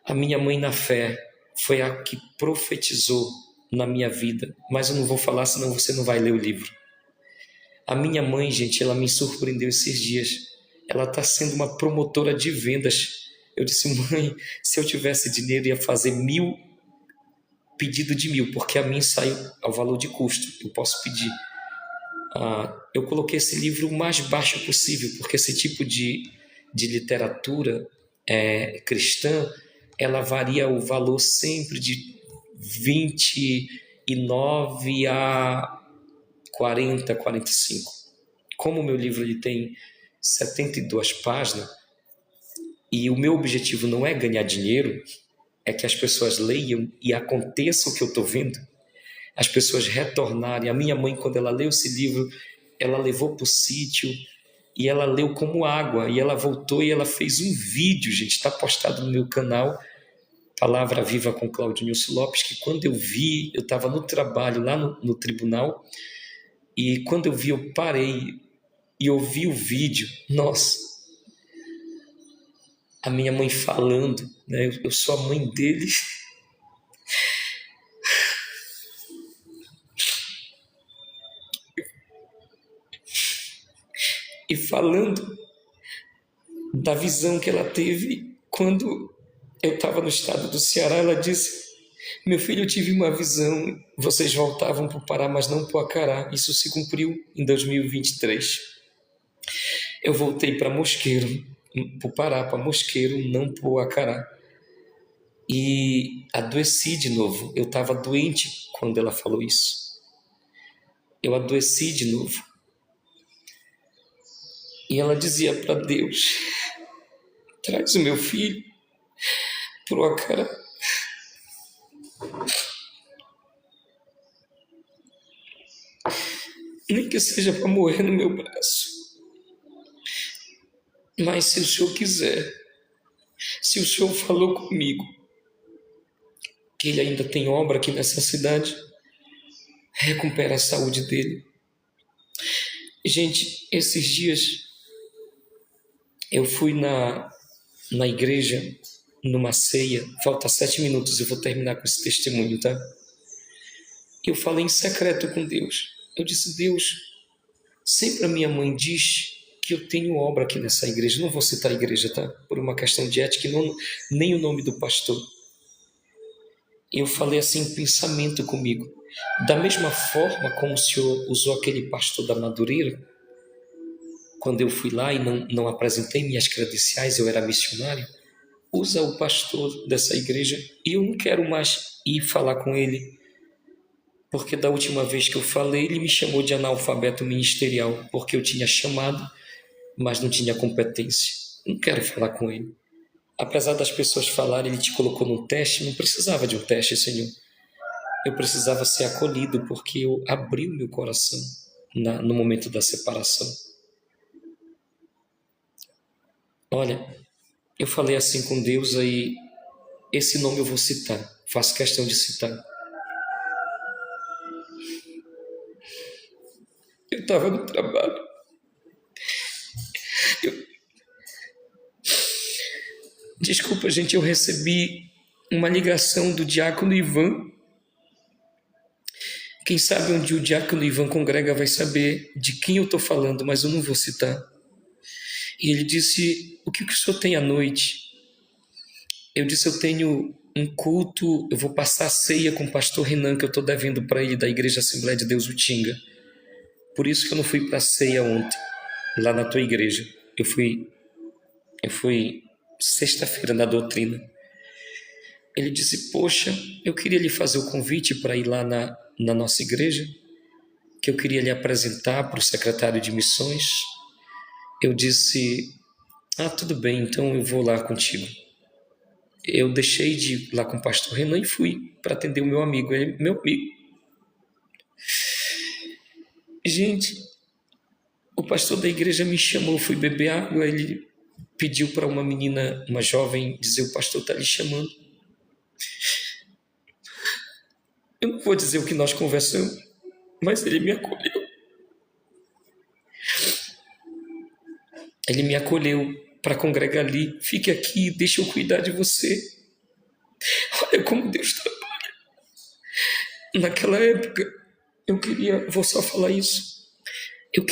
A minha mãe na fé foi a que profetizou na minha vida, mas eu não vou falar, senão você não vai ler o livro. A minha mãe, gente, ela me surpreendeu esses dias. Ela está sendo uma promotora de vendas. Eu disse, mãe, se eu tivesse dinheiro, ia fazer 1.000, pedido de 1.000, porque a mim saiu ao valor de custo. Eu posso pedir. Eu coloquei esse livro o mais baixo possível, porque esse tipo de literatura cristã, ela varia o valor sempre de 29 a 40, 45. Como o meu livro ele tem 72 páginas, e o meu objetivo não é ganhar dinheiro, é que as pessoas leiam e aconteça o que eu estou vendo, as pessoas retornarem. A minha mãe, quando ela leu esse livro, ela levou para o sítio e ela leu como água, e ela voltou e ela fez um vídeo, gente, está postado no meu canal, Palavra Viva com Claudinho Lopes, que quando eu vi, eu estava no trabalho lá no tribunal, e quando eu vi, eu parei e ouvi o vídeo. Nossa, a minha mãe falando, né? Eu sou a mãe dele. E falando da visão que ela teve quando eu estava no estado do Ceará. Ela disse: meu filho, eu tive uma visão, vocês voltavam para o Pará, mas não para o Acará. Isso se cumpriu em 2023. Eu voltei para Mosqueiro, para o Pará, para Mosqueiro, não para o Acará. E adoeci de novo. Eu estava doente quando ela falou isso. Eu adoeci de novo. E ela dizia para Deus: traz o meu filho para o Acará. Nem que seja para morrer no meu braço. Mas se o Senhor quiser, se o Senhor falou comigo que Ele ainda tem obra aqui nessa cidade, recupera a saúde dele. Gente, esses dias eu fui na igreja, numa ceia. Falta 7 minutos, eu vou terminar com esse testemunho, tá? Eu falei em secreto com Deus. Eu disse: Deus, sempre a minha mãe diz que eu tenho obra aqui nessa igreja. Não vou citar a igreja, tá? Por uma questão de ética, nem o nome do pastor. Eu falei assim em pensamento comigo: da mesma forma como o Senhor usou aquele pastor da Madureira, quando eu fui lá e não apresentei minhas credenciais, eu era missionário, usa o pastor dessa igreja. E eu não quero mais ir falar com ele, porque da última vez que eu falei, ele me chamou de analfabeto ministerial, porque eu tinha chamado, mas não tinha competência. Não quero falar com ele. Apesar das pessoas falarem: ele te colocou num teste, não precisava de um teste, Senhor. Eu precisava ser acolhido, porque eu abri o meu coração no momento da separação. Olha, eu falei assim com Deus, aí esse nome eu vou citar, faço questão de citar. Eu estava no trabalho. Desculpa, gente, eu recebi uma ligação do diácono Ivan. Quem sabe onde o diácono Ivan congrega vai saber de quem eu estou falando, mas eu não vou citar. E ele disse: o que o senhor tem à noite? Eu disse: eu tenho um culto, eu vou passar a ceia com o pastor Renan, que eu estou devendo para ele, da Igreja Assembleia de Deus Utinga. Por isso que eu não fui para a ceia ontem, lá na tua igreja. Eu fui sexta-feira na doutrina. Ele disse: poxa, eu queria lhe fazer o convite para ir lá na nossa igreja, que eu queria lhe apresentar para o secretário de missões. Eu disse: ah, tudo bem, então eu vou lá contigo. Eu deixei de ir lá com o pastor Renan e fui para atender o meu amigo. Ele é meu amigo. Gente, o pastor da igreja me chamou, fui beber água, ele pediu para uma menina, uma jovem, dizer: o pastor está lhe chamando. Eu não vou dizer o que nós conversamos, mas ele me acolheu. Ele me acolheu para congregar ali. Fique aqui, deixa eu cuidar de você. Olha como Deus trabalha. Naquela época, vou só falar isso, eu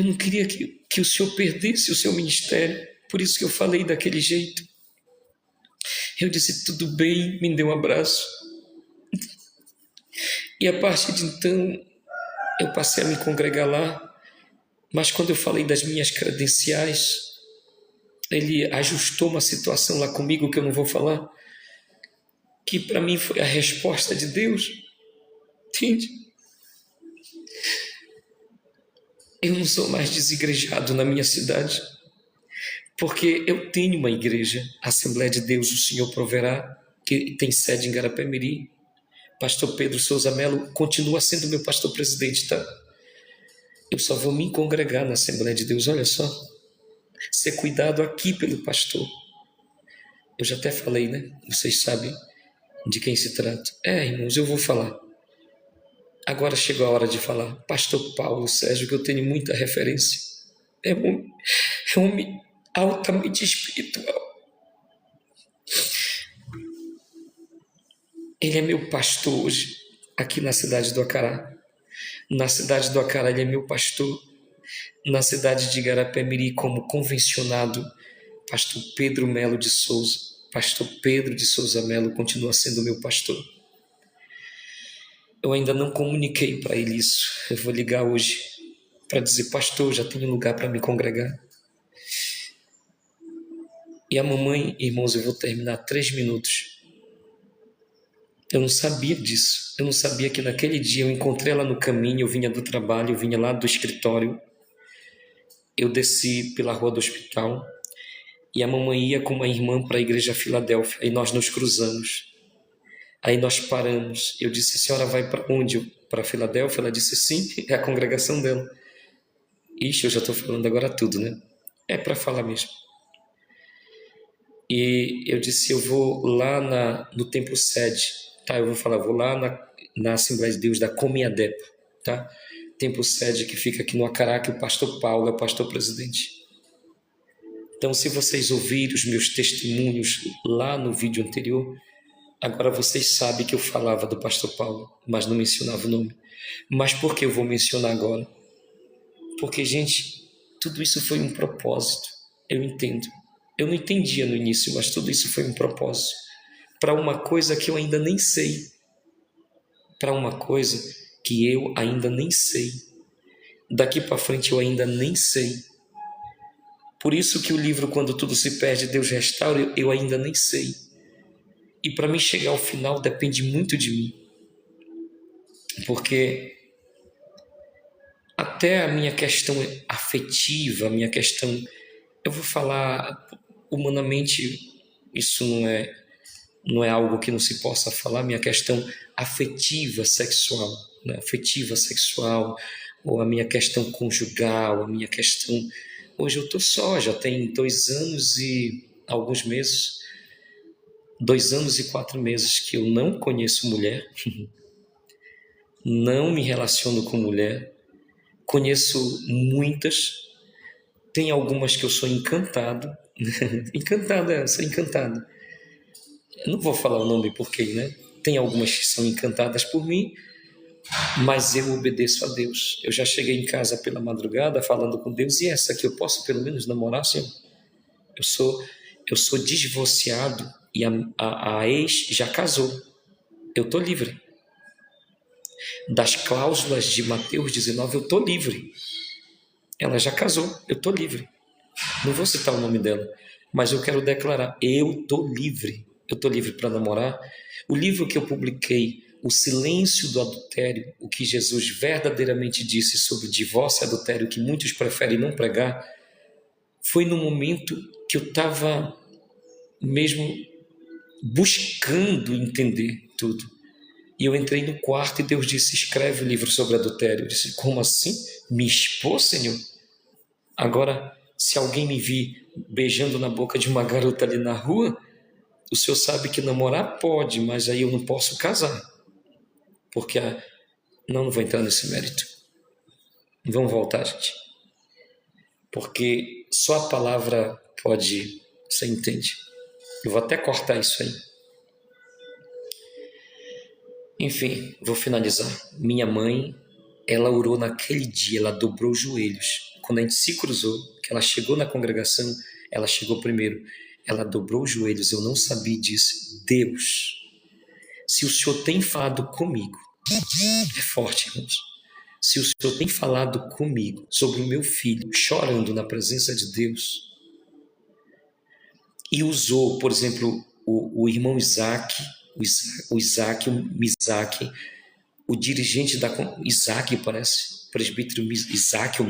não queria que o Senhor perdesse o seu ministério, por isso que eu falei daquele jeito. Eu disse: tudo bem, me deu um abraço. E a partir de então, eu passei a me congregar lá, mas quando eu falei das minhas credenciais, ele ajustou uma situação lá comigo que eu não vou falar, que para mim foi a resposta de Deus, entende? Eu não sou mais desigrejado na minha cidade, porque eu tenho uma igreja, a Assembleia de Deus, o Senhor proverá, que tem sede em Garapé-Miri. Pastor Pedro Souza Melo continua sendo meu pastor presidente, tá? Eu só vou me congregar na Assembleia de Deus, olha só. Ser cuidado aqui pelo pastor. Eu já até falei, né? Vocês sabem de quem se trata. Irmãos, eu vou falar. Agora chegou a hora de falar. Pastor Paulo Sérgio, que eu tenho muita referência. É um homem altamente espiritual. Ele é meu pastor hoje, aqui na cidade do Acará. Na cidade do Acará, ele é meu pastor. Na cidade de Garapé-Miri, como convencionado, pastor Pedro Melo de Souza. Pastor Pedro de Souza Melo continua sendo meu pastor. Eu ainda não comuniquei para ele isso. Eu vou ligar hoje para dizer, pastor, já tenho lugar para me congregar. E a mamãe, irmãos, eu vou terminar 3 minutos. Eu não sabia disso. Eu não sabia que naquele dia eu encontrei ela no caminho, eu vinha do trabalho, eu vinha lá do escritório. Eu desci pela rua do hospital e a mamãe ia com uma irmã para a igreja Filadélfia e nós nos cruzamos. Aí nós paramos. Eu disse, a senhora vai para onde? Para Filadélfia? Ela disse, sim, é a congregação dela. Ixi, eu já estou falando agora tudo, né? É para falar mesmo. E eu disse, eu vou lá no templo sede, tá? Eu vou falar, vou lá na Assembleia de Deus da Comiadep, tá? Templo sede que fica aqui no Acará, que o pastor Paulo é o pastor presidente. Então, se vocês ouvirem os meus testemunhos lá no vídeo anterior, agora vocês sabem que eu falava do pastor Paulo, mas não mencionava o nome. Mas por que eu vou mencionar agora? Porque, gente, tudo isso foi um propósito, eu entendo. Eu não entendia no início, mas tudo isso foi um propósito. Para uma coisa que eu ainda nem sei. Para uma coisa que eu ainda nem sei. Daqui para frente eu ainda nem sei. Por isso que o livro Quando Tudo Se Perde, Deus Restaura, eu ainda nem sei. E para mim chegar ao final depende muito de mim. Porque até a minha questão afetiva, a minha questão... Eu vou falar humanamente, isso não é algo que não se possa falar, minha questão afetiva sexual, né? Afetiva sexual, ou a minha questão conjugal, a minha questão... Hoje eu estou só, já tem 2 anos e alguns meses, 2 anos e 4 meses que eu não conheço mulher, não me relaciono com mulher, conheço muitas, tem algumas que eu sou encantado, sou encantado. Eu não vou falar o nome porque, né? Tem algumas que são encantadas por mim, mas eu obedeço a Deus. Eu já cheguei em casa pela madrugada falando com Deus, e essa aqui eu posso pelo menos namorar, Senhor? Eu sou divorciado e a ex já casou. Eu estou livre. Das cláusulas de Mateus 19, eu estou livre. Ela já casou, eu estou livre. Não vou citar o nome dela, mas eu quero declarar, eu estou livre. Eu estou livre para namorar. O livro que eu publiquei, O Silêncio do Adultério, o que Jesus verdadeiramente disse sobre divórcio e adultério, que muitos preferem não pregar, foi no momento que eu estava mesmo buscando entender tudo. E eu entrei no quarto e Deus disse, escreve o livro sobre adultério. Eu disse, como assim? Me expôs, Senhor? Agora, se alguém me vir beijando na boca de uma garota ali na rua, o Senhor sabe que namorar pode, mas aí eu não posso casar. Porque não vou entrar nesse mérito. Vamos voltar, gente. Porque só a palavra pode... Você entende? Eu vou até cortar isso aí. Enfim, vou finalizar. Minha mãe, ela orou naquele dia, ela dobrou os joelhos. Quando a gente se cruzou, que ela chegou na congregação, ela chegou primeiro. Ela dobrou os joelhos, eu não sabia disso. Deus, se o Senhor tem falado comigo, é forte, irmãos. Se o Senhor tem falado comigo sobre o meu filho chorando na presença de Deus, e usou, por exemplo, o irmão Isaac, o Isaac, o dirigente da Isaac, parece, presbítero Isaac ou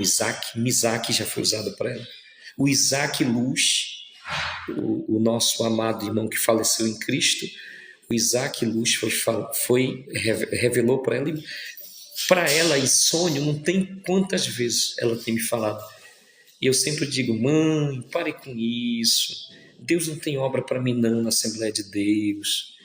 Misaque já foi usado para ela. O Isaac Luz, o nosso amado irmão que faleceu em Cristo, o Isaac Luz revelou para ela em sonho, não tem quantas vezes ela tem me falado. E eu sempre digo, mãe, pare com isso. Deus não tem obra para mim não na Assembleia de Deus.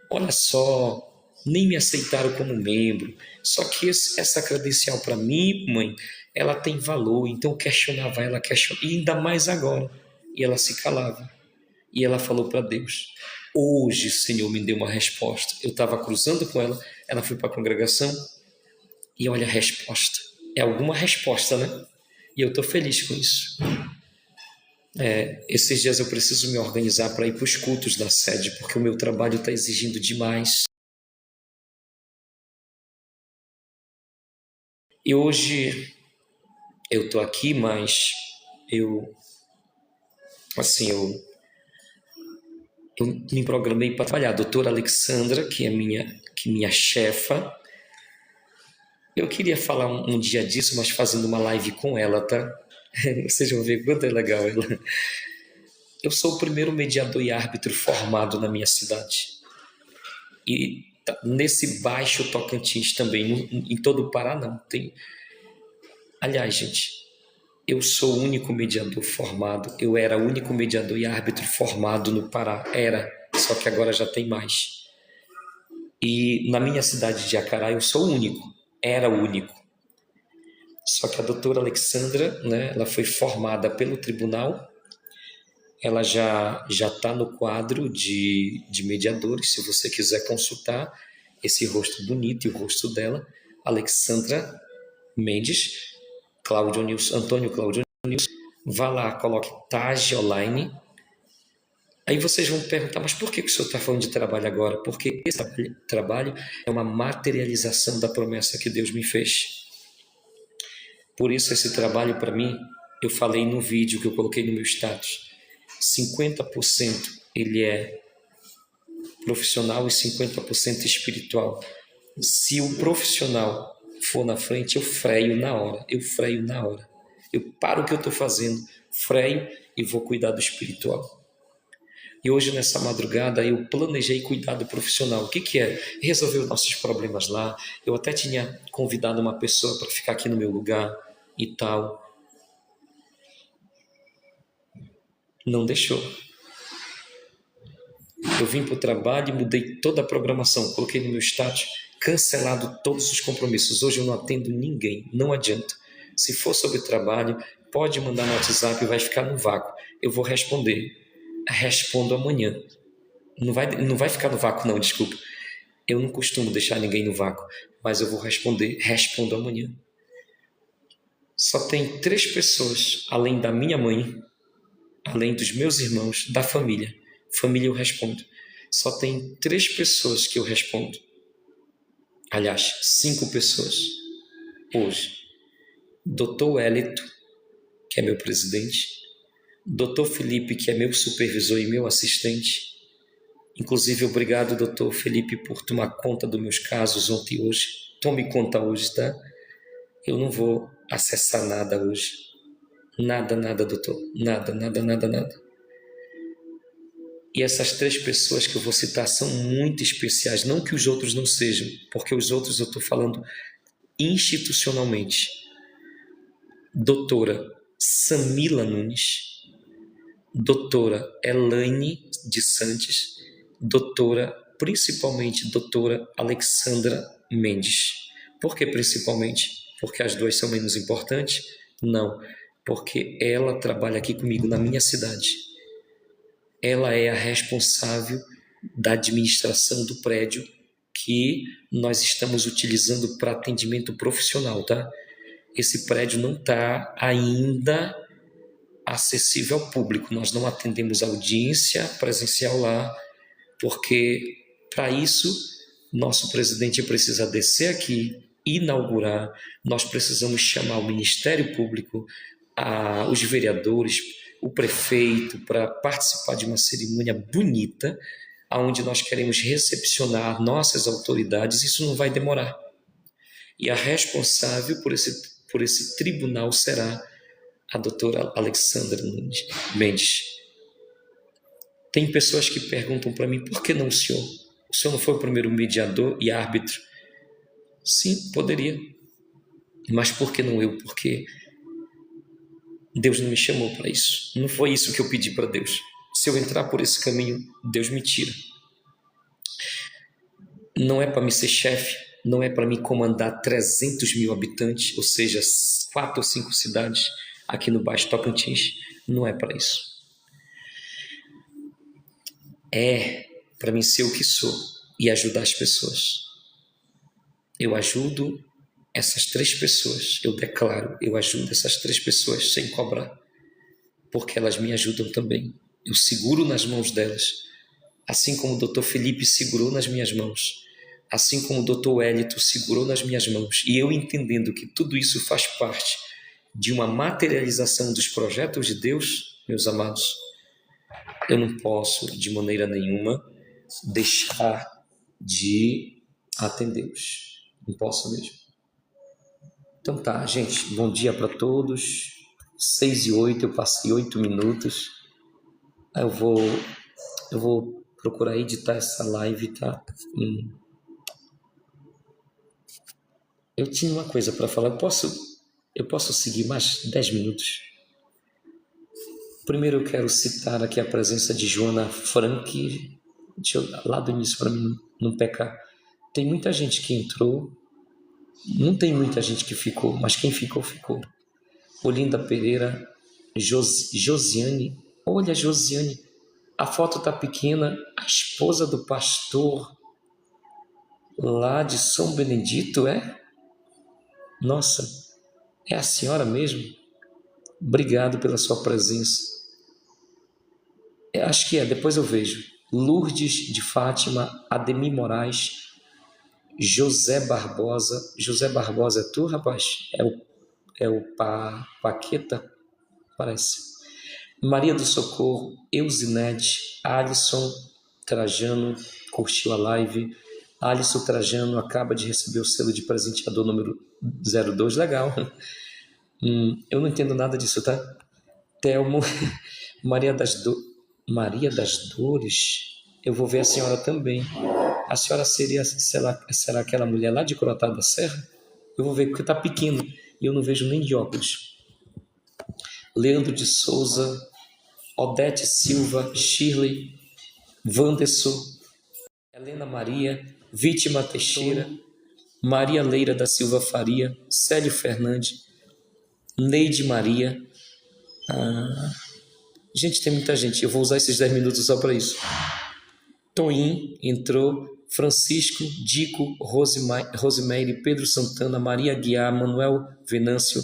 Olha só, nem me aceitaram como membro. Só que essa credencial para mim, mãe, ela tem valor. Então eu questionava ela, e ainda mais agora. E ela se calava. E ela falou para Deus, hoje, Senhor, me deu uma resposta. Eu estava cruzando com ela, ela foi para a congregação, e olha a resposta. É alguma resposta, né? E eu estou feliz com isso. Esses dias eu preciso me organizar para ir para os cultos da sede, porque o meu trabalho está exigindo demais. E hoje eu estou aqui, mas eu me programei para trabalhar. A doutora Alexandra, que é minha chefa, eu queria falar um dia disso, mas fazendo uma live com ela, tá? Vocês vão ver quanto é legal ela. Eu sou o primeiro mediador e árbitro formado na minha cidade. E nesse Baixo Tocantins também, em todo o Pará não tem. Aliás, gente, eu sou o único mediador formado. Eu era o único mediador e árbitro formado no Pará. Só que agora já tem mais. E na minha cidade de Acará eu sou o único. Era o único. Só que a doutora Alexandra, né, ela foi formada pelo tribunal, ela já está no quadro de mediadores, se você quiser consultar esse rosto bonito e o rosto dela, Alexandra Mendes, Antônio Cláudio Nilson, vá lá, coloque TAG online. Aí vocês vão perguntar, mas por que o senhor está falando de trabalho agora? Porque esse trabalho é uma materialização da promessa que Deus me fez. Por isso esse trabalho para mim, eu falei no vídeo que eu coloquei no meu status, 50% ele é profissional e 50% espiritual. Se o profissional for na frente, eu freio na hora. Eu paro o que eu estou fazendo, freio e vou cuidar do espiritual. E hoje, nessa madrugada, eu planejei cuidar do profissional. O que é? Resolver os nossos problemas lá. Eu até tinha convidado uma pessoa para ficar aqui no meu lugar e tal. Não deixou. Eu vim para o trabalho e mudei toda a programação. Coloquei no meu status, cancelado todos os compromissos. Hoje eu não atendo ninguém, não adianta. Se for sobre trabalho, pode mandar no WhatsApp e vai ficar no vácuo. Eu vou responder. Respondo amanhã. Não vai ficar no vácuo não, desculpa. Eu não costumo deixar ninguém no vácuo, mas eu vou responder. Respondo amanhã. Só tem 3 pessoas, além da minha mãe, além dos meus irmãos, da família. Família eu respondo. Só tem 3 pessoas que eu respondo. Aliás, 5 pessoas. Hoje. Dr. Wellington, que é meu presidente. Dr. Felipe, que é meu supervisor e meu assistente. Inclusive, obrigado, Dr. Felipe, por tomar conta dos meus casos ontem e hoje. Tome conta hoje, tá? Eu não vou acessar nada hoje. Nada, doutor. Nada. E essas 3 pessoas que eu vou citar são muito especiais. Não que os outros não sejam, porque os outros eu estou falando institucionalmente. Doutora Samila Nunes, doutora Elaine de Santos, principalmente doutora Alexandra Mendes. Por que principalmente? Porque as 2 são menos importantes? Não, porque ela trabalha aqui comigo na minha cidade. Ela é a responsável da administração do prédio que nós estamos utilizando para atendimento profissional, tá? Esse prédio não está ainda acessível ao público. Nós não atendemos audiência presencial lá, porque para isso nosso presidente precisa descer aqui, inaugurar, nós precisamos chamar o Ministério Público, os vereadores, o prefeito para participar de uma cerimônia bonita, onde nós queremos recepcionar nossas autoridades. Isso não vai demorar. E a responsável por esse tribunal será a doutora Alexandra Mendes. Tem pessoas que perguntam para mim, por que não o senhor? O senhor não foi o primeiro mediador e árbitro? Sim, poderia. Mas por que não eu? Porque Deus não me chamou para isso. Não foi isso que eu pedi para Deus. Se eu entrar por esse caminho, Deus me tira. Não é para me ser chefe, não é para me comandar 300 mil habitantes, ou seja, 4 ou 5 cidades aqui no Baixo Tocantins. Não é para isso. É para mim ser o que sou e ajudar as pessoas. Eu ajudo essas 3 pessoas, eu declaro, eu ajudo essas 3 pessoas sem cobrar, porque elas me ajudam também. Eu seguro nas mãos delas, assim como o Dr. Felipe segurou nas minhas mãos, assim como o Dr. Wellington segurou nas minhas mãos, e eu entendendo que tudo isso faz parte de uma materialização dos projetos de Deus, meus amados, eu não posso de maneira nenhuma deixar de atendê-los. Não posso mesmo. Então tá, gente, bom dia para todos. 6:08, eu passei 8 minutos. Eu vou procurar editar essa live, tá? Eu tinha uma coisa para falar. Eu posso seguir mais 10 minutos? Primeiro eu quero citar aqui a presença de Joana Frank. Deixa eu lá do início para mim não pecar. Tem muita gente que entrou, não tem muita gente que ficou, mas quem ficou, ficou. Olinda Pereira, Josiane. Olha, Josiane, a foto tá pequena. A esposa do pastor lá de São Benedito, é? Nossa, é a senhora mesmo? Obrigado pela sua presença. Acho que é, depois eu vejo. Lourdes de Fátima, Ademir Moraes, José Barbosa. José Barbosa é tu, rapaz? É o Paqueta? Parece. Maria do Socorro, Eusinete, Alisson Trajano, curtiu a live. Alisson Trajano acaba de receber o selo de presenteador número 02, legal. Eu não entendo nada disso, tá? Telmo, Maria das Dores, eu vou ver a senhora também. A senhora será aquela mulher lá de Corotá da Serra? Eu vou ver, porque tá pequeno e eu não vejo nem de óculos. Leandro de Souza, Odete Silva, Shirley, Wanderson, Helena Maria, Vítima Teixeira, Maria Leira da Silva Faria, Célio Fernandes, Neide Maria. Gente, tem muita gente. Eu vou usar esses 10 minutos só para isso. Toim entrou, Francisco, Dico, Rosimeire, Pedro Santana, Maria Guiar, Manuel Venâncio,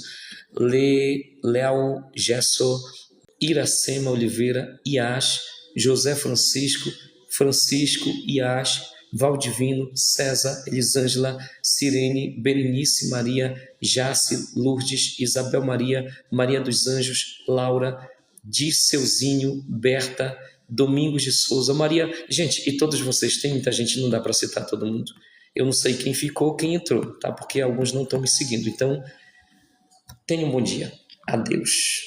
Leal Gesso, Iracema Oliveira, Iás, José Francisco, Iás, Valdivino, César, Elisângela, Sirene, Berenice Maria, Jace, Lourdes, Isabel Maria, Maria dos Anjos, Laura, Disseuzinho, Berta, Domingos de Souza, Maria. Gente, e todos vocês, tem muita gente, não dá para citar todo mundo. Eu não sei quem ficou, quem entrou, tá? Porque alguns não estão me seguindo. Então, tenham um bom dia. Adeus.